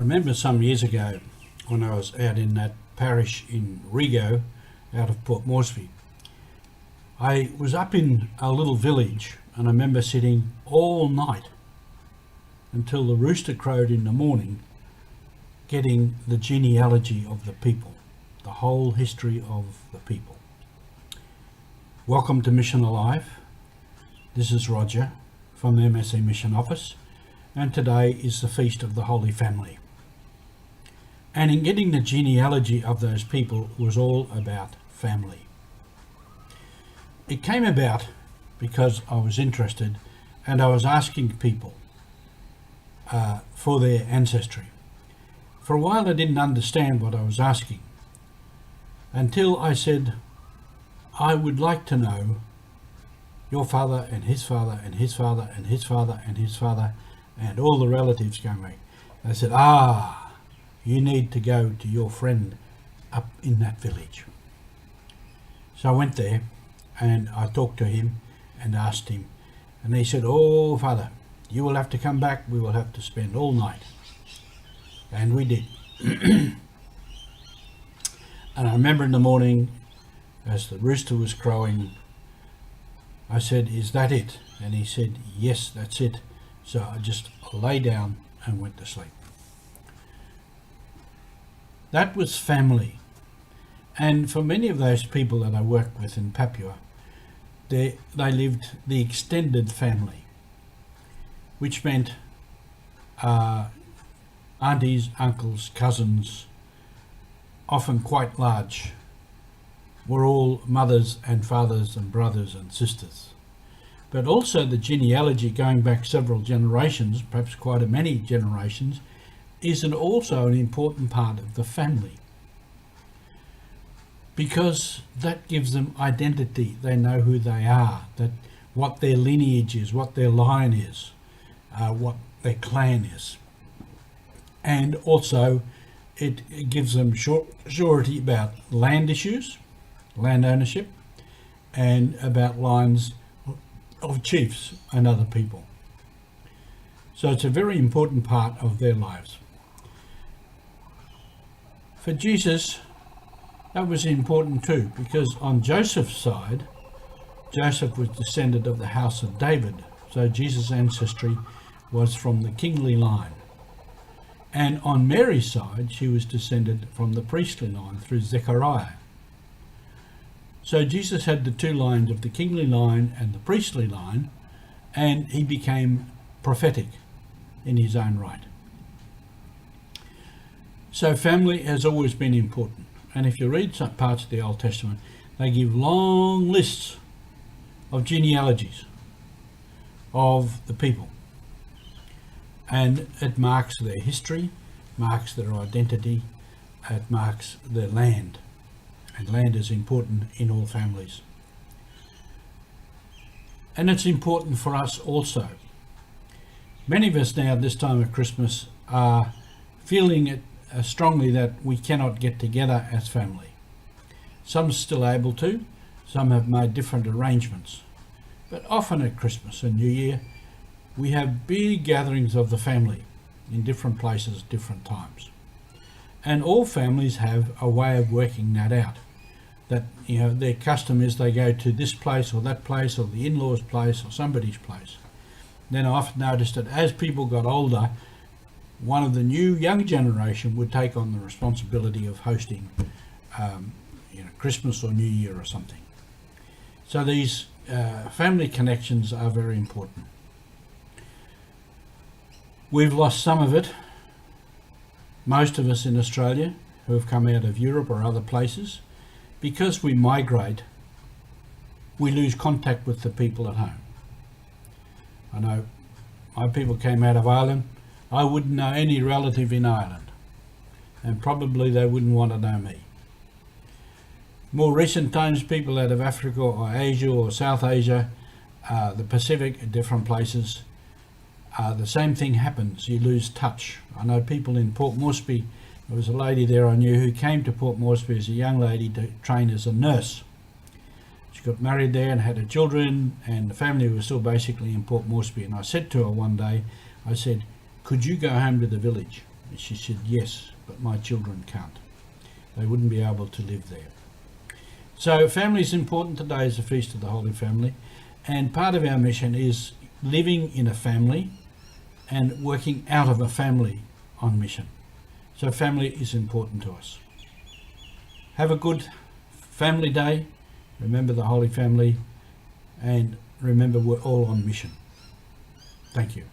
remember some years ago when I was out in that parish in Rigo, out of Port Moresby. I was up in a little village and I remember sitting all night until the rooster crowed in the morning, getting the genealogy of the people, the whole history of the people. Welcome to Mission Alive. This is Roger from the MSC Mission Office, and today is the Feast of the Holy Family. And in getting the genealogy of those people was all about family. It came about because I was interested and I was asking people for their ancestry. For a while I didn't understand what I was asking until I said, I would like to know your father and his father and his father and his father and his father and all the relatives going back. They said, you need to go to your friend up in that village. So I went there and I talked to him and asked him, and he said, oh father, you will have to come back, we will have to spend all night. And we did. And I remember in the morning as the rooster was crowing, I said, is that it? And he said, yes, that's it. So I just lay down and went to sleep. That was family. And for many of those people that I worked with in Papua, they lived the extended family, which meant aunties, uncles, cousins, often quite large, were all mothers and fathers and brothers and sisters. But also the genealogy going back several generations, perhaps quite a many generations, is also an important part of the family, because that gives them identity. They know who they are, that what their lineage is, what their line is, what their clan is. And also it gives them surety about land issues, land ownership, and about lines of chiefs and other people. So it's a very important part of their lives. For Jesus, that was important too, because on Joseph's side, Joseph was descended of the house of David, so Jesus' ancestry was from the kingly line. And on Mary's side, she was descended from the priestly line through Zechariah. So Jesus had the two lines of the kingly line and the priestly line, and he became prophetic in his own right. So family has always been important. And if you read some parts of the Old Testament, they give long lists of genealogies of the people. And it marks their history, marks their identity, it marks their land. And land is important in all families. And it's important for us also. Many of us now at this time of Christmas are feeling it strongly that we cannot get together as family. Some are still able to, some have made different arrangements. But often at Christmas and New Year, we have big gatherings of the family in different places, different times. And all families have a way of working that out. That, their custom is they go to this place or that place or the in-laws' place or somebody's place. Then I often noticed that as people got older, one of the new young generation would take on the responsibility of hosting Christmas or New Year or something. So these family connections are very important. We've lost some of it. Most of us in Australia who have come out of Europe or other places, because we migrate, we lose contact with the people at home. I know my people came out of Ireland. I wouldn't know any relative in Ireland, and probably they wouldn't want to know me. More recent times, people out of Africa or Asia or South Asia, the Pacific, different places, the same thing happens. You lose touch. I know people in Port Moresby, there was a lady there I knew who came to Port Moresby as a young lady to train as a nurse. She got married there and had her children, and the family was still basically in Port Moresby. And I said to her one day, I said, could you go home to the village And she said, yes, but my children can't. They wouldn't be able to live there. So family is important. Today is the Feast of the Holy Family, and part of our mission is living in a family and working out of a family on mission. So family is important to us. Have a good family day. Remember the Holy Family, and remember we're all on mission. Thank you.